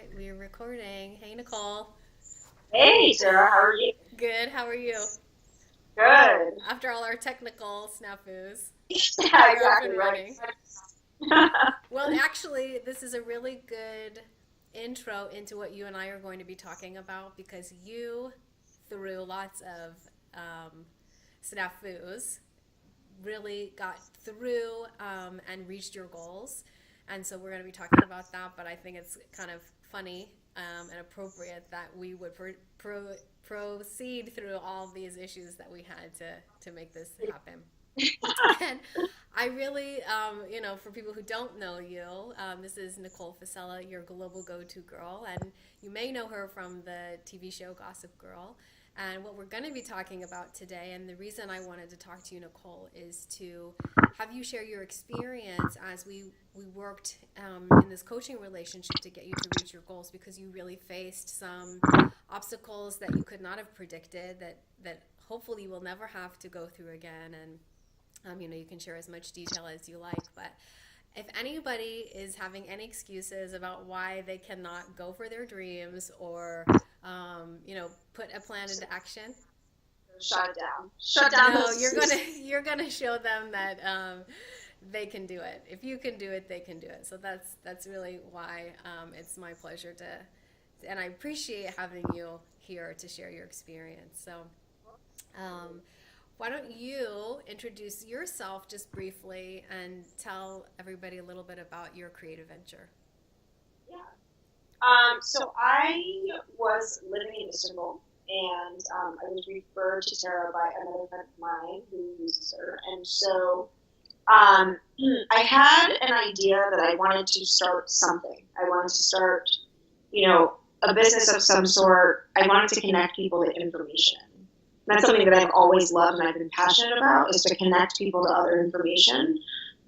right, we're recording. Hey, Nicole. Hey, Sarah, how are you? Good, how are you? Good. After all our technical snafus, Yeah, you're up and exactly right. running. Well, actually, this is a really good intro into what you and I are going to be talking about because you, through lots of snafus, really got through and reached your goals. And so we're going to be talking about that, but I think it's kind of funny and appropriate that we would proceed through all these issues that we had to make this happen. And I really, for people who don't know you, this is Nicole Fiscella, your global go-to girl, and you may know her from the TV show Gossip Girl. And what we're going to be talking about today, and the reason I wanted to talk to you, Nicole, is to have you share your experience as we worked in this coaching relationship to get you to reach your goals because you really faced some obstacles that you could not have predicted that hopefully you will never have to go through again. And you can share as much detail as you like, but if anybody is having any excuses about why they cannot go for their dreams or, put a plan into action, Shut it down. Shut down no, those you're gonna excuses. you're gonna show them that they can do it. If you can do it, they can do it. So that's really why it's my pleasure and I appreciate having you here to share your experience. So. Um, Why don't you introduce yourself just briefly and tell everybody a little bit about your creative venture? Yeah. So I was living in Istanbul, and I was referred to Sarah by another friend of mine who uses her. And so um, I had an idea that I wanted to start something. I wanted to start, a business of some sort. I wanted to connect people to information. That's something that I've always loved and I've been passionate about is to connect people to other information.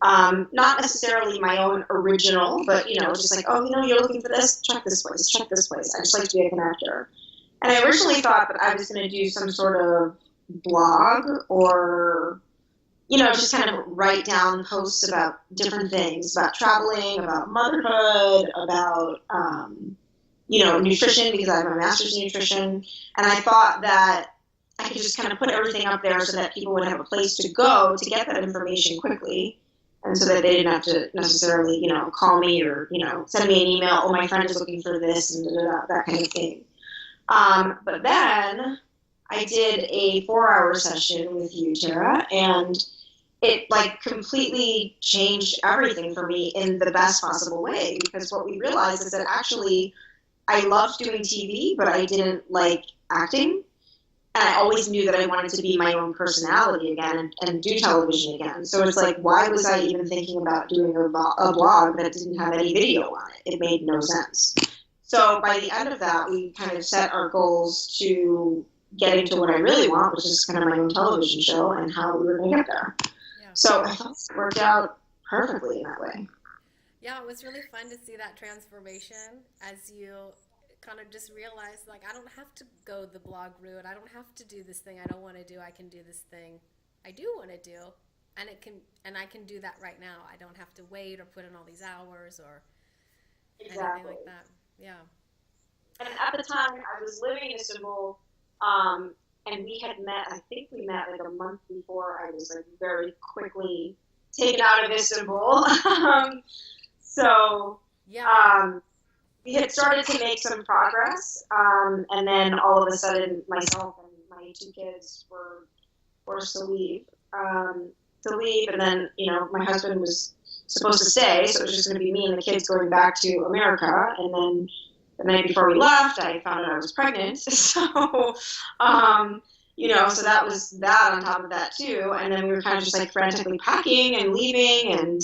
Not necessarily my own original, but, just like, oh, you're looking for this, check this place, check this place. I just like to be a connector. And I originally thought that I was going to do some sort of blog or, just kind of write down posts about different things, about traveling, about motherhood, about, nutrition because I have a master's in nutrition. And I thought that I could just kind of put everything up there so that people would have a place to go to get that information quickly. And so that they didn't have to necessarily, call me or, send me an email, oh, my friend is looking for this and that kind of thing. But then I did a 4-hour session with you, Tara, and it like completely changed everything for me in the best possible way because what we realized is that actually I loved doing TV, but I didn't like acting. And I always knew that I wanted to be my own personality again and do television again. So it's like, why was I even thinking about doing a blog that didn't have any video on it? It made no sense. So by the end of that, we kind of set our goals to getting to what I really want, which is kind of my own television show and how we were going to get there. Yeah. So I thought it worked out perfectly in that way. Yeah, it was really fun to see that transformation as you kind of just realized like I don't have to go the blog route. I don't have to do this thing I don't want to do. I can do this thing I do want to do and I can do that right now. I don't have to wait or put in all these hours or anything Exactly. like that. Yeah. And at the time, I was living in Istanbul, and we had met. I think we met like a month before I was like very quickly taken out of Istanbul. So Yeah. we had started to make some progress, and then all of a sudden, myself and my 2 kids were forced to leave. And then my husband was supposed to stay, so it was just going to be me and the kids going back to America. And then the night before we left, I found out I was pregnant. So, so that was that on top of that too. And then we were kind of just like frantically packing and leaving, and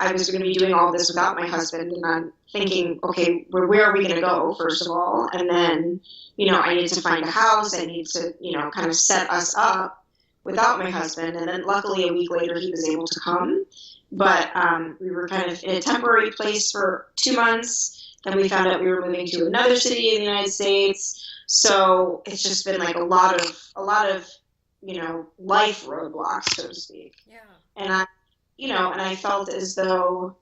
I was going to be doing all this without my husband, and I'm thinking, okay, where are we going to go, first of all? And then, I needed to find a house. I needed to, kind of set us up without my husband. And then luckily a week later, he was able to come. But we were kind of in a temporary place for 2 months. Then we found out we were moving to another city in the United States. So it's just been like a lot of, life roadblocks, so to speak. Yeah. And and I felt as though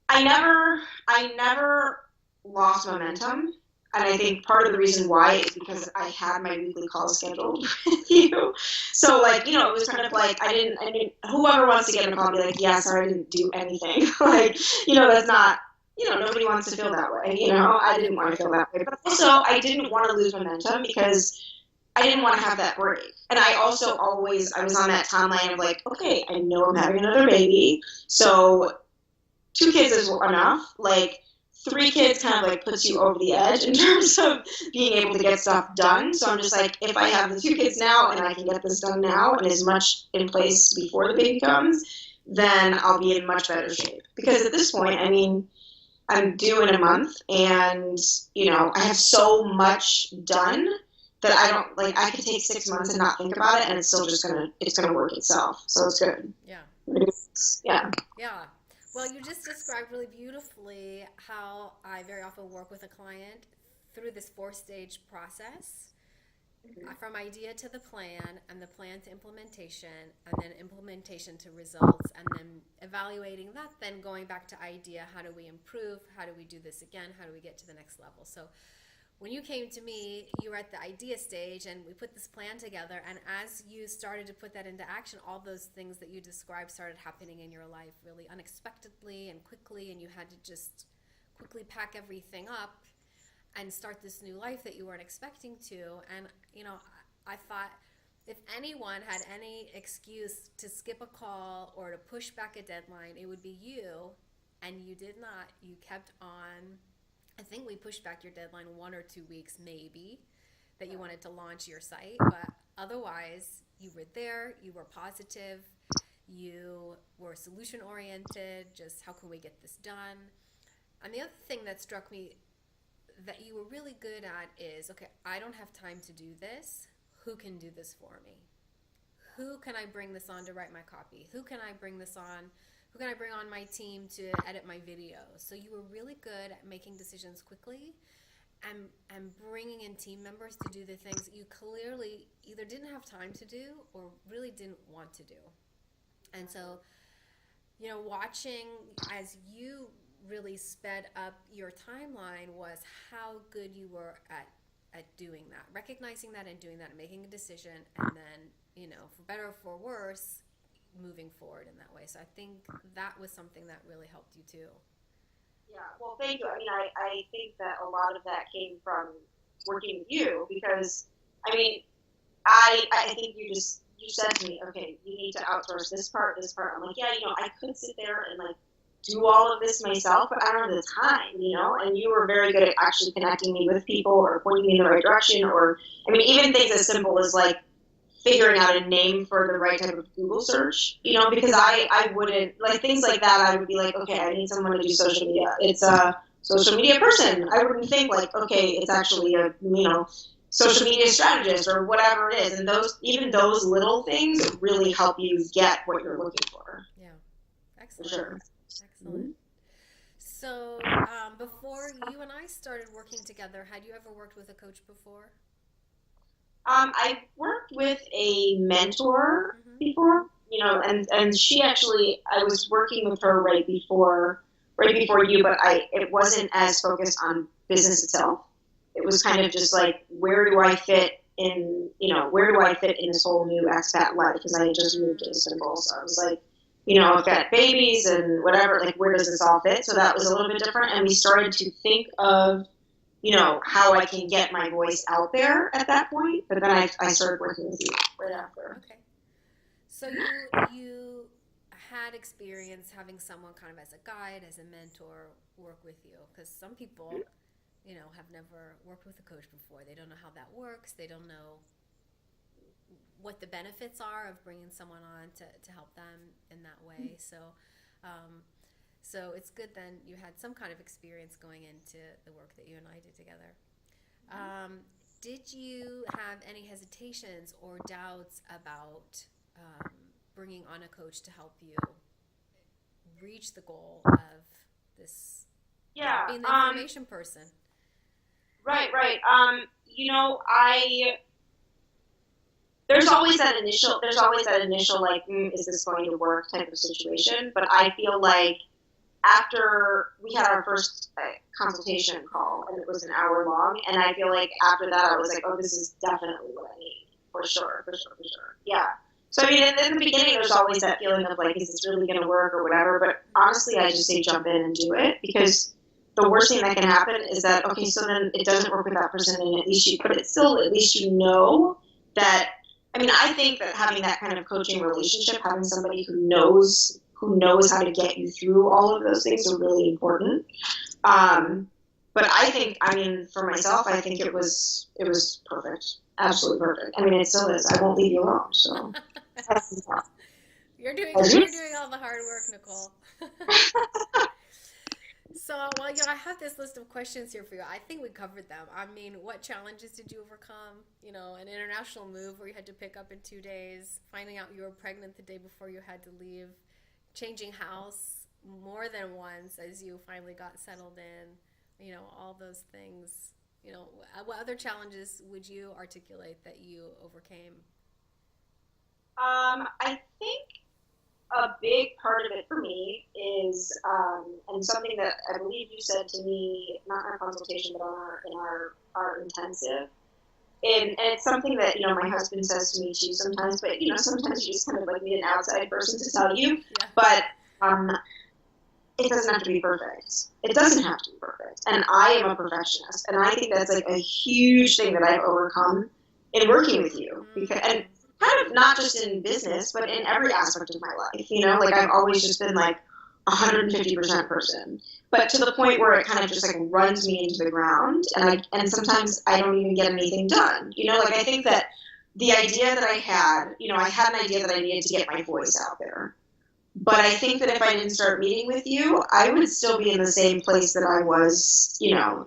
I never lost momentum. And I think part of the reason why is because I had my weekly call scheduled with you. So like, it was kind of like, I mean, whoever wants to get in a call and be like, yeah, sorry, I didn't do anything. Like, that's not, nobody wants to feel that way. I didn't want to feel that way. But also I didn't want to lose momentum because I didn't want to have that break. And I also I was on that timeline of like, okay, I know I'm having another baby. So 2 kids is enough. Like, 3 kids kind of like puts you over the edge in terms of being able to get stuff done. So I'm just like, if I have the 2 kids now and I can get this done now and as much in place before the baby comes, then I'll be in much better shape. Because at this point, I mean, I'm due in a month and, I have so much done that I don't, like, I could take 6 months and not think about it and it's still just it's gonna work itself. So it's good. Yeah. Yeah. Yeah. Well, you just described really beautifully how I very often work with a client through this 4-stage process, from idea to the plan, and the plan to implementation, and then implementation to results, and then evaluating that, then going back to idea, how do we improve, how do we do this again, how do we get to the next level. So when you came to me, you were at the idea stage and we put this plan together, and as you started to put that into action, all those things that you described started happening in your life really unexpectedly and quickly, and you had to just quickly pack everything up and start this new life that you weren't expecting to. And I thought if anyone had any excuse to skip a call or to push back a deadline, it would be you, and you did not. You kept on. I think we pushed back your deadline 1 or 2 weeks, maybe, that you wanted to launch your site. But otherwise, you were there, you were positive, you were solution oriented, just how can we get this done? And the other thing that struck me that you were really good at is, okay, I don't have time to do this. Who can do this for me? Who can I bring this on to write my copy? Who can I bring this on? Who can I bring on my team to edit my videos? So you were really good at making decisions quickly and bringing in team members to do the things that you clearly either didn't have time to do or really didn't want to do. And so, watching as you really sped up your timeline was how good you were at doing that, recognizing that and doing that and making a decision, and then, for better or for worse, moving forward in that way. So I think that was something that really helped you too. Yeah, well, thank you. I mean, I think that a lot of that came from working with you because, I mean, I think you said to me, okay, you need to outsource this part. I'm like, yeah, I could sit there and like do all of this myself, but I don't have the time, and you were very good at actually connecting me with people or pointing me in the right direction, or, I mean, even things as simple as like figuring out a name for the right type of Google search, because I wouldn't, like, things like that, I would be like, okay, I need someone to do social media. It's a social media person. I wouldn't think like, okay, it's actually a, social media strategist or whatever it is. And even those little things really help you get what you're looking for. Yeah. Excellent. For sure. Excellent. Mm-hmm. So before you and I started working together, had you ever worked with a coach before? I worked with a mentor before, and she actually, I was working with her right before you, but it wasn't as focused on business itself. It was kind of just like, where do I fit in this whole new expat life? Because I had just moved to Istanbul, so I was like, I've got babies and whatever, like, where does this all fit? So that was a little bit different, and we started to think of how I can get my voice out there at that point. But then I started working with you right after. Okay. So you had experience having someone kind of as a guide, as a mentor, work with you. Because some people, have never worked with a coach before. They don't know how that works. They don't know what the benefits are of bringing someone on to help them in that way. So it's good then you had some kind of experience going into the work that you and I did together. Did you have any hesitations or doubts about bringing on a coach to help you reach the goal of this, being the information person? Right. There's always that initial like, is this going to work type of situation? But I feel like after we had our first consultation call, and it was an hour long. And I feel like after that, I was like, oh, this is definitely what I need, for sure, for sure, for sure. Yeah. So I mean, in the beginning, there's always that feeling of like, is this really going to work or whatever? But honestly, I just say jump in and do it, because the worst thing that can happen is that, okay, so then it doesn't work with that person, and but it's still, at least you know that. I mean, I think that having that kind of coaching relationship, having somebody who knows how to get you through all of those things, are really important. But I think, I mean, for myself, I think it was perfect, absolutely perfect. I mean, it still is. I won't leave you alone. So You're doing all the hard work, Nicole. So, well, I have this list of questions here for you. I think we covered them. I mean, what challenges did you overcome? An international move where you had to pick up in 2 days, finding out you were pregnant the day before you had to leave, changing house more than once as you finally got settled in, all those things. What other challenges would you articulate that you overcame? I think a big part of it for me is, and something that I believe you said to me, not in our consultation, but in our intensive, and it's something that my husband says to me too sometimes, but sometimes you just kind of like need an outside person to tell you, Yeah. but it doesn't have to be perfect. It doesn't have to be perfect, and I am a perfectionist, and I think that's like a huge thing that I've overcome in working with you, because and kind of not just in business, but in every aspect of my life. Like I've always just been like 150% person, but to the point where it kind of just like runs me into the ground, and sometimes I don't even get anything done. Like I think that the idea that I had, I had an idea that I needed to get my voice out there. But I think that if I didn't start meeting with you, I would still be in the same place that I was,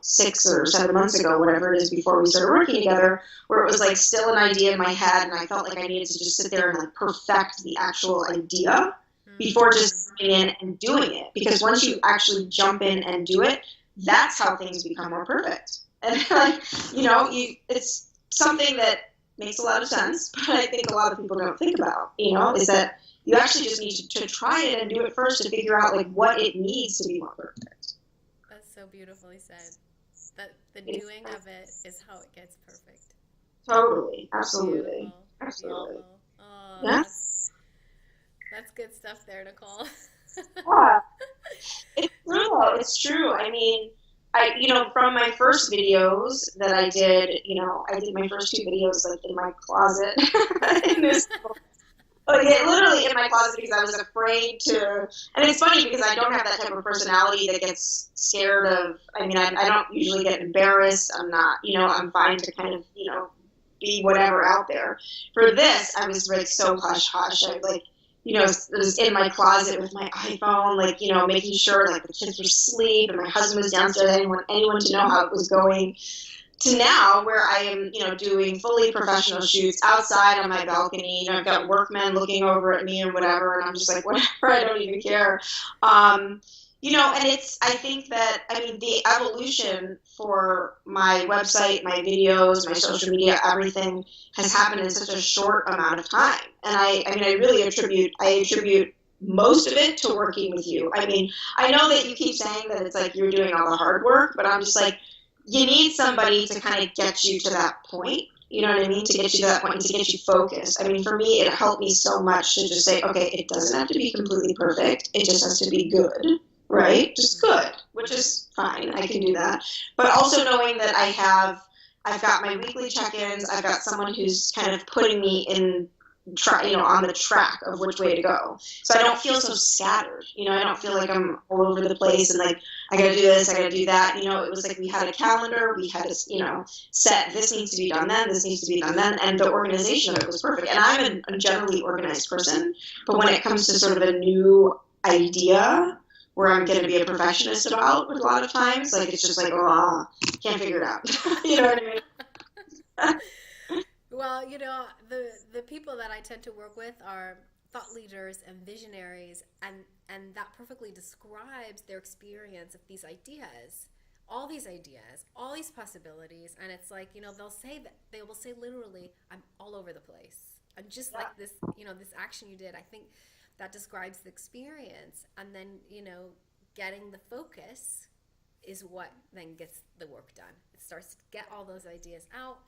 6 or 7 months ago, whatever it is, before we started working together, where it was like still an idea in my head, and I felt like I needed to just sit there and like perfect the actual idea before just jumping in and doing it. Because once you actually jump in and do it, that's how things become more perfect. And like, it's something that makes a lot of sense, but I think a lot of people don't think about, is that you actually just need to try it and do it first to figure out like what it needs to be more perfect. That's so beautifully said. That the doing of it is how it gets perfect. Totally. Absolutely. Beautiful. Absolutely. Beautiful. Oh, Yeah. that's good stuff there, Nicole. Yeah. It's true. It's true. I mean, from my first videos that I did, I did my first 2 videos like in my closet. in this Like literally in my closet, because I was afraid to. And it's funny because I don't have that type of personality that gets scared of. I mean, I don't usually get embarrassed. I'm not, I'm fine to kind of, be whatever out there. For this, I was like so hush hush. I like, was in my closet with my iPhone, like, making sure like the kids were asleep and my husband was downstairs. I didn't want anyone to know how it was going. To now where I am, doing fully professional shoots outside on my balcony. I've got workmen looking over at me or whatever, and I'm just like, whatever, I don't even care. And I think that, I mean, the evolution for my website, my videos, my social media, everything has happened in such a short amount of time. And I really attribute most of it to working with you. I mean, I know that you keep saying that it's like you're doing all the hard work, but I'm just like, you need somebody to kind of get you to that point, you know what I mean? To get you to that point and to get you focused. I mean, for me, it helped me so much to just say, okay, it doesn't have to be completely perfect. It just has to be good, right? Just good, which is fine. I can do that. But also knowing that I've got my weekly check-ins. I've got someone who's kind of putting me on the track of which way to go. So I don't feel so scattered. I don't feel like I'm all over the place and like, I gotta do this, I gotta do that. It was like we had a calendar, we had to, set this needs to be done then, this needs to be done then, and the organization of it was perfect. And I'm a generally organized person, but when it comes to sort of a new idea where I'm going to be a perfectionist about a lot of times, like it's just like, oh, can't figure it out. You know what I mean? Well, the people that I tend to work with are thought leaders and visionaries, and that perfectly describes their experience of these ideas, all these possibilities, and it's like, they will say literally, I'm all over the place. And just like this, this action you did, I think that describes the experience, and then, getting the focus is what then gets the work done. It starts to get all those ideas out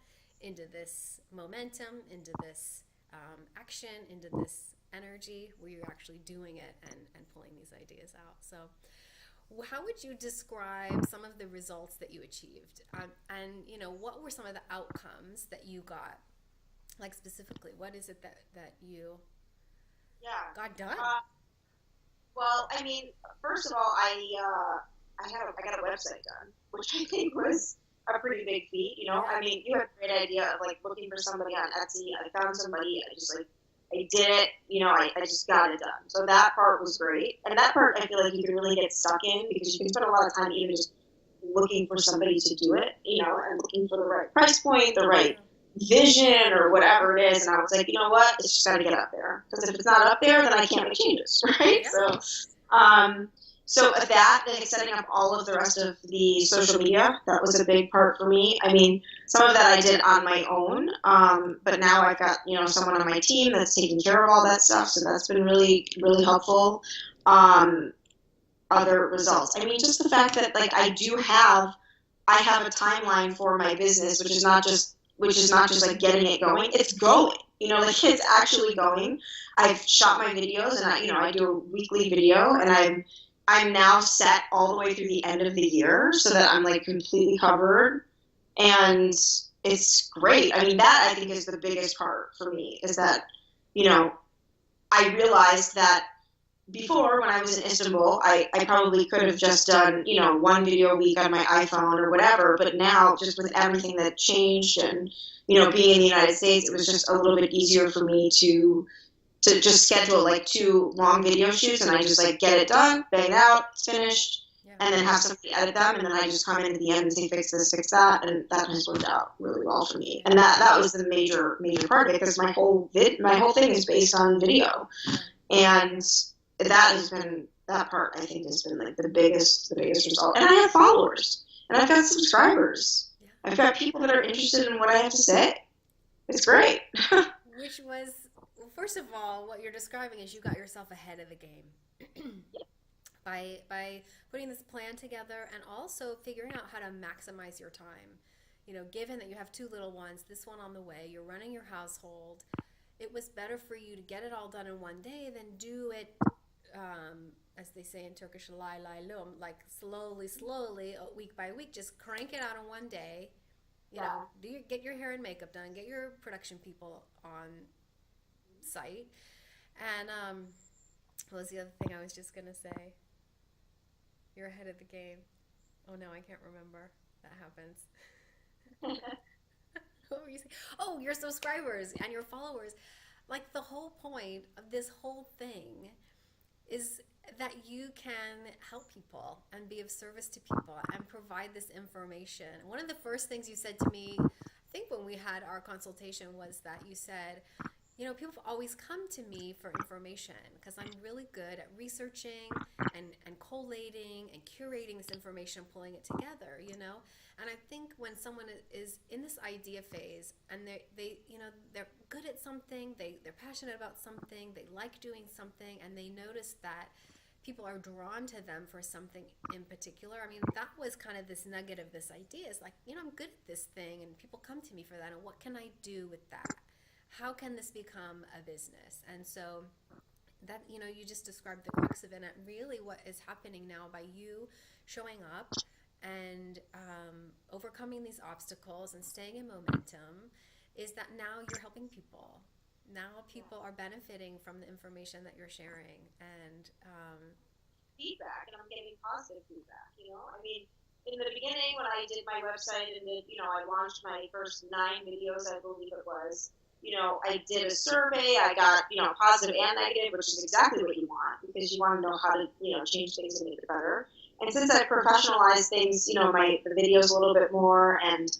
into this momentum, into this action, into this energy where you're actually doing it and pulling these ideas out. So how would you describe some of the results that you achieved? And, what were some of the outcomes that you got? Like specifically, what is it that you Yeah. got done? Well, I mean, first of all, I got a website done, which I think was a pretty big feat. I mean, you have a great idea of like looking for somebody on Etsy. I found somebody. I did it. I just got it done. So that part was great, and that part I feel like you can really get stuck in because you can spend a lot of time even just looking for somebody to do it. And looking for the right price point, the right vision or whatever it is. And I was like, you know what? It's just got to get up there. Because if it's not up there, then I can't make changes, right? Yeah. So at that, like setting up all of the rest of the social media, that was a big part for me. I mean, some of that I did on my own, but now I've got, someone on my team that's taking care of all that stuff. So that's been really, really helpful. Other results. I mean, just the fact that like I have a timeline for my business, which is not just like getting it going. It's going. Like it's actually going. I've shot my videos, and I do a weekly video, and I'm now set all the way through the end of the year, so that I'm like completely covered, and it's great. I mean, that I think is the biggest part for me is that, I realized that before when I was in Istanbul, I probably could have just done, one video a week on my iPhone or whatever. But now just with everything that changed and, being in the United States, it was just a little bit easier for me to just schedule like 2 long video shoots and I just like get it done, bang it out, it's finished, and then have somebody edit them. And then I just come in at the end and say, fix this, fix that. And that has worked out really well for me. And that was the major part of it because my whole thing is based on video. And that part I think has been like the biggest result. And I have followers and I've got subscribers. I've got people that are interested in what I have to say. It's great. Which was, first of all, what you're describing is you got yourself ahead of the game by putting this plan together and also figuring out how to maximize your time. Given that you have 2 little ones, this one on the way, you're running your household, it was better for you to get it all done in one day than do it as they say in Turkish, lay lum, like slowly, week by week, just crank it out in one day. Get your hair and makeup done, get your production people on site. And what was the other thing I was just gonna say? You're ahead of the game. Oh no, I can't remember. That happens. What were you saying? Oh, your subscribers and your followers. Like the whole point of this whole thing is that you can help people and be of service to people and provide this information. One of the first things you said to me, I think when we had our consultation, was that you said, people always come to me for information because I'm really good at researching and collating and curating this information, pulling it together, And I think when someone is in this idea phase and they're good at something, they're passionate about something, they like doing something, and they notice that people are drawn to them for something in particular. I mean, that was kind of this nugget of this idea. It's like, I'm good at this thing and people come to me for that. And what can I do with that? How can this become a business? And so that, you just described the crux of it. And really what is happening now by you showing up and overcoming these obstacles and staying in momentum is that now you're helping people. Now people are benefiting from the information that you're sharing and feedback, and I'm getting positive feedback. I mean, in the beginning when I did my website and I launched my first 9 videos, I believe it was. I did a survey. I got positive and negative, which is exactly what you want because you want to know how to change things and make it better. And since I professionalized things, the videos a little bit more and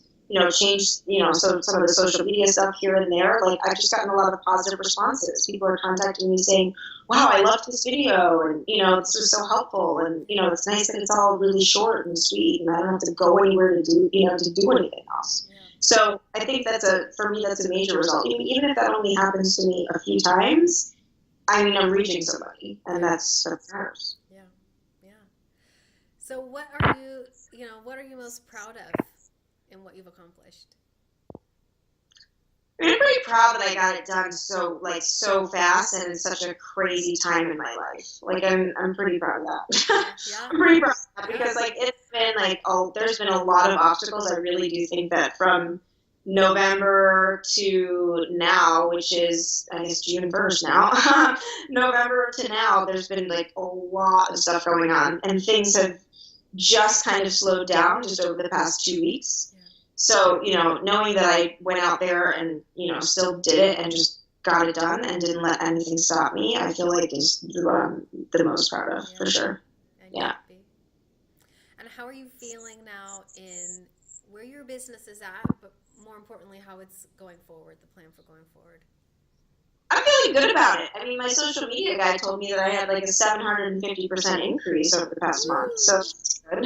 changed, some of the social media stuff here and there, like I've just gotten a lot of positive responses. People are contacting me saying, wow, I loved this video and, this was so helpful and, it's nice that it's all really short and sweet and I don't have to go anywhere to do anything else. Yeah. So I think for me, that's a major result. Even if that only happens to me a few times, I'm reaching somebody and that's ours. So what are you, what are you most proud of in what you've accomplished? I'm pretty proud that I got it done so fast and in such a crazy time in my life. Like I'm pretty proud of that. Yeah, I'm pretty proud of that yeah. because like it's been like there's been a lot of obstacles. I really do think that from November to now, which is I guess June 1st now, November to now, there's been like a lot of stuff going on and things have just kind of slowed down just over the past 2 weeks. Yeah. So, knowing that I went out there and, still did it and just got it done and didn't let anything stop me, I feel like is what I'm the most proud of, for sure. And Yeah. happy. And how are you feeling now in where your business is at, but more importantly, how it's going forward, the plan for going forward? I'm feeling good about it. I mean, my social media guy told me that I had like a 750% increase over the past month. So that's good.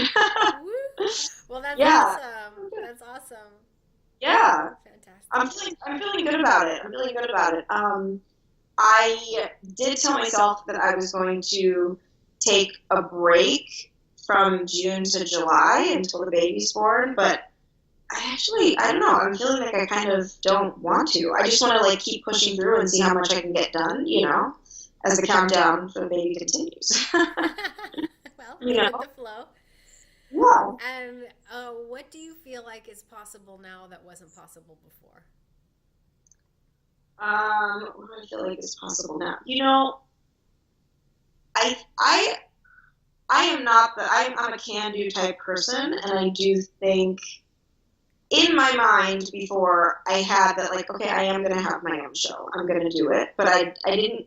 Woo. Well, that's Yeah. awesome. That's awesome. Yeah. Fantastic. I'm feeling good about it. I'm feeling good about it. I did tell myself that I was going to take a break from June to July until the baby's born, but I don't know. I'm feeling like I kind of don't want to. I just want to like keep pushing through and see how much I can get done, as the countdown for the baby continues. Well, you go know? with the flow. Yeah. And what do you feel like is possible now that wasn't possible before? What do I feel like is possible now? I I I am not I'm a can do type person, and I do think in my mind before I had that like okay I am gonna have my own show, I'm gonna do it, but I didn't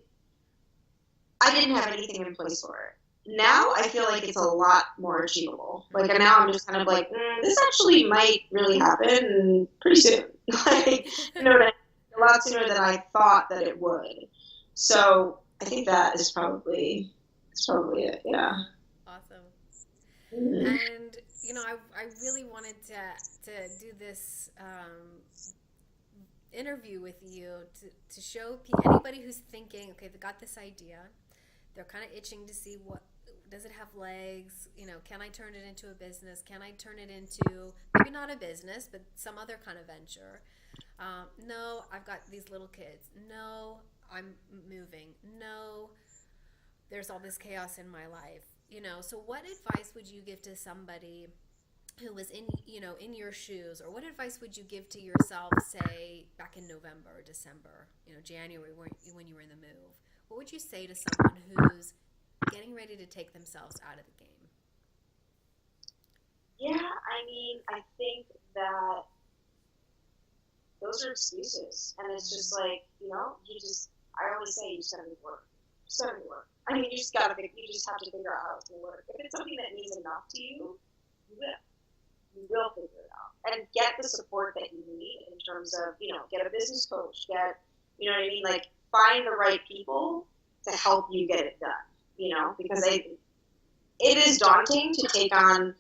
have anything in place for it. Now I feel like it's a lot more achievable. Like and now I'm just kind of like this actually might really happen pretty soon. Like what I mean? A lot sooner than I thought that it would. So I think that is probably it. Yeah. Awesome. Mhm. And I really wanted to do this interview with you to show anybody who's thinking, okay, they got this idea, they're kind of itching to see what does it have legs, can I turn it into a business, can I turn it into maybe not a business but some other kind of venture. No, I've got these little kids. No, I'm moving. No, there's all this chaos in my life. So what advice would you give to somebody who was in your shoes, or what advice would you give to yourself, say back in November or December, January, when you were in the move? What would you say to someone who's getting ready to take themselves out of the game? Yeah, I mean, I think that those are excuses, and it's just like I always say you just gotta make it work. Just gotta make it work. I mean, you just have to figure out how it's gonna work. If it's something that means enough to you, you will. You will figure it out and get the support that you need in terms of get a business coach, get what I mean, like find the right people to help you get it done. Because it is daunting to take on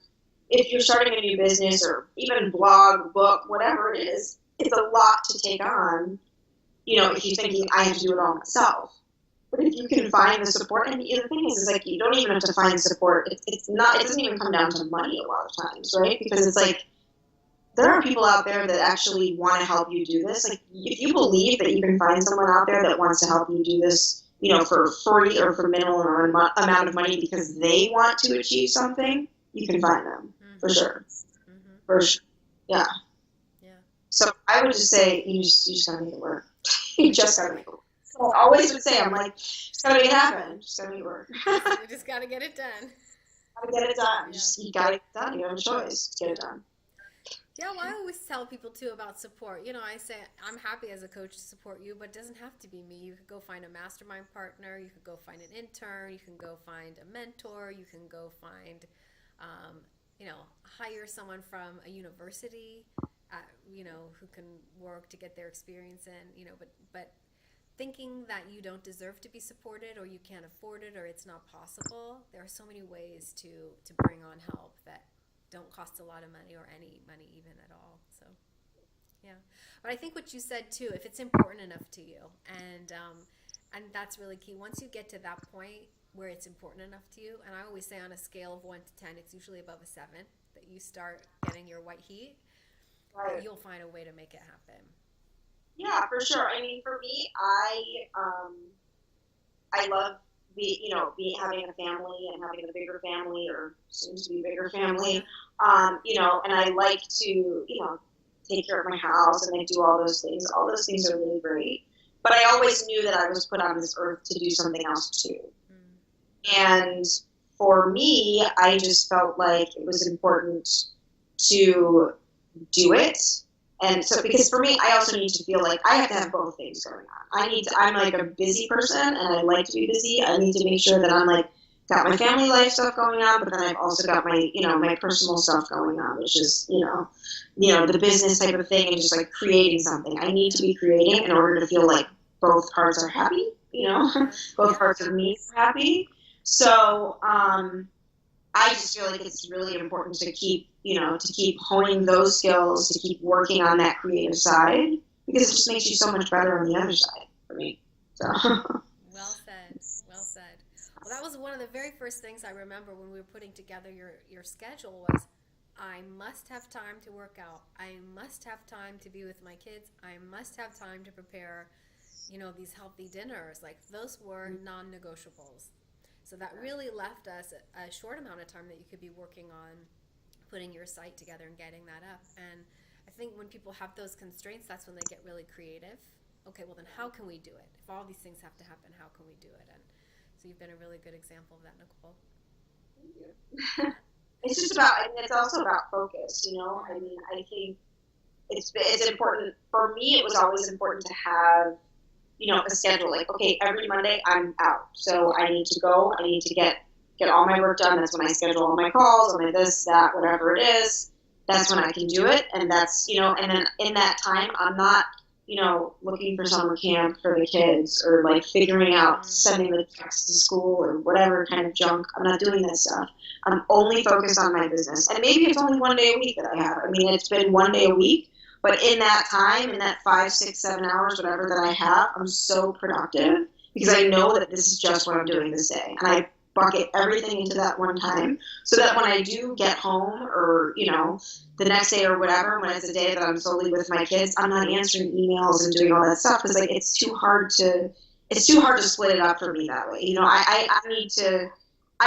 if you're starting a new business or even blog, book, whatever it is. It's a lot to take on. If you're thinking I have to do it all myself. But if you can find the support, and the thing is like you don't even have to find support. It's not. It doesn't even come down to money a lot of times, right? Because it's like there are people out there that actually want to help you do this. Like if you believe that you can find someone out there that wants to help you do this, for free or for minimal amount of money because they want to achieve something, you can find them for sure. Mm-hmm. For sure, yeah. Yeah. So I would just say you just gotta make it work. You just gotta make it work. So I always would say, I'm like, just gotta make it happen. Just gotta make it work. You just got to get it done. Gotta get it done. Yeah. You gotta get it done. You don't have a choice. Just get it done. Yeah, well, I always tell people too about support. I say I'm happy as a coach to support you, but it doesn't have to be me. You could go find a mastermind partner. You could go find an intern. You can go find a mentor. You can go find, hire someone from a university, who can work to get their experience in. But thinking that you don't deserve to be supported or you can't afford it or it's not possible, there are so many ways to bring on help that don't cost a lot of money or any money even at all. So yeah, but I think what you said too, if it's important enough to you, and that's really key. Once you get to that point where it's important enough to you. And I always say on a scale of 1 to 10, it's usually above a 7 that you start getting your white heat. Right. You'll find a way to make it happen. Yeah, for sure. I mean, for me, I love having a family and having a bigger family or soon to be bigger family. And I like to, take care of my house and I do all those things. All those things are really great. But I always knew that I was put on this earth to do something else too. And for me, I just felt like it was important to do it. And so, because for me, I also need to feel like I have to have both things going on. I'm like a busy person and I like to be busy. I need to make sure that I'm like, got my family life stuff going on, but then I've also got my, my personal stuff going on, which is, the business type of thing and just like creating something. I need to be creating in order to feel like both parts are happy, both parts of me are happy. So, I just feel like it's really important to keep honing those skills, to keep working on that creative side, because it just makes you so much better on the other side for me. So. Well said. Well said. Well, that was one of the very first things I remember when we were putting together your schedule was, I must have time to work out. I must have time to be with my kids. I must have time to prepare, these healthy dinners. Like those were non-negotiables. So that really left us a short amount of time that you could be working on putting your site together and getting that up. And I think when people have those constraints, that's when they get really creative. Okay, well then how can we do it? If all these things have to happen, how can we do it? And so you've been a really good example of that, Nicole. Thank you. It's also about focus, I mean, I think it's important, for me, it was always important to have a schedule, like, okay, every Monday I'm out. So I need to go, I need to get all my work done. That's when I schedule all my calls, all my this, that, whatever it is. That's when I can do it. And that's, and then in that time, I'm not, looking for summer camp for the kids or like figuring out sending the text to school or whatever kind of junk. I'm not doing that stuff. I'm only focused on my business. And maybe it's only 1 day a week that I have. I mean, it's been 1 day a week. But in that time, in that 5, 6, 7 hours, whatever that I have, I'm so productive because I know that this is just what I'm doing this day. And I bucket everything into that one time so that when I do get home or, the next day or whatever, when it's a day that I'm solely with my kids, I'm not answering emails and doing all that stuff because like it's too hard to split it up for me that way. I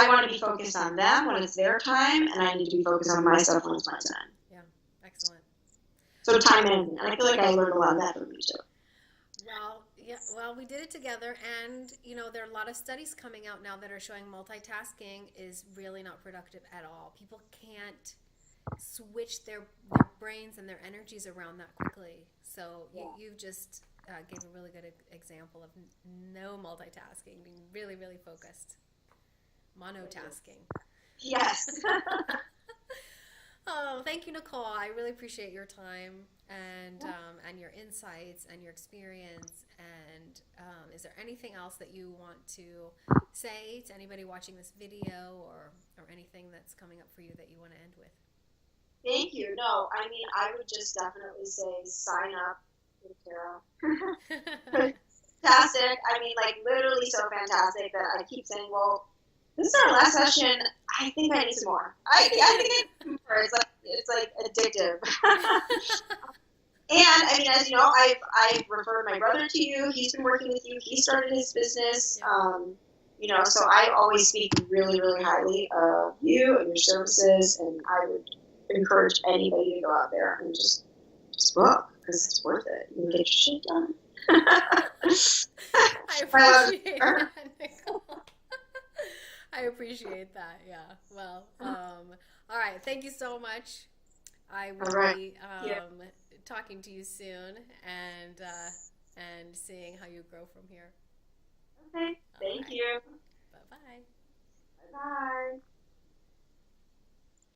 want to be focused on them when it's their time and I need to be focused on myself when it's my time. Yeah, excellent. So time management. And I feel like I learned a lot of that from you too. Well, we did it together, and there are a lot of studies coming out now that are showing multitasking is really not productive at all. People can't switch their brains and their energies around that quickly. So you just gave a really good example of no multitasking, being really, really focused. Monotasking. Yes. Oh, thank you, Nicole. I really appreciate your time and your insights and your experience. And is there anything else that you want to say to anybody watching this video or anything that's coming up for you that you want to end with? Thank you. No, I mean, I would just definitely say sign up with Tara. Fantastic. I mean, like literally so fantastic that I keep saying, well, this is our last session. I think I need some more. I think it's like addictive. And I mean, as you know, I've referred my brother to you. He's been working with you. He started his business. So I always speak really, really highly of you and your services. And I would encourage anybody to go out there and just book because it's worth it. You can get your shit done. I appreciate that, Nicole. I appreciate that. Yeah. Well, all right. Thank you so much. I will be talking to you soon and seeing how you grow from here. Okay. Thank you. Bye-bye.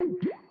Bye-bye.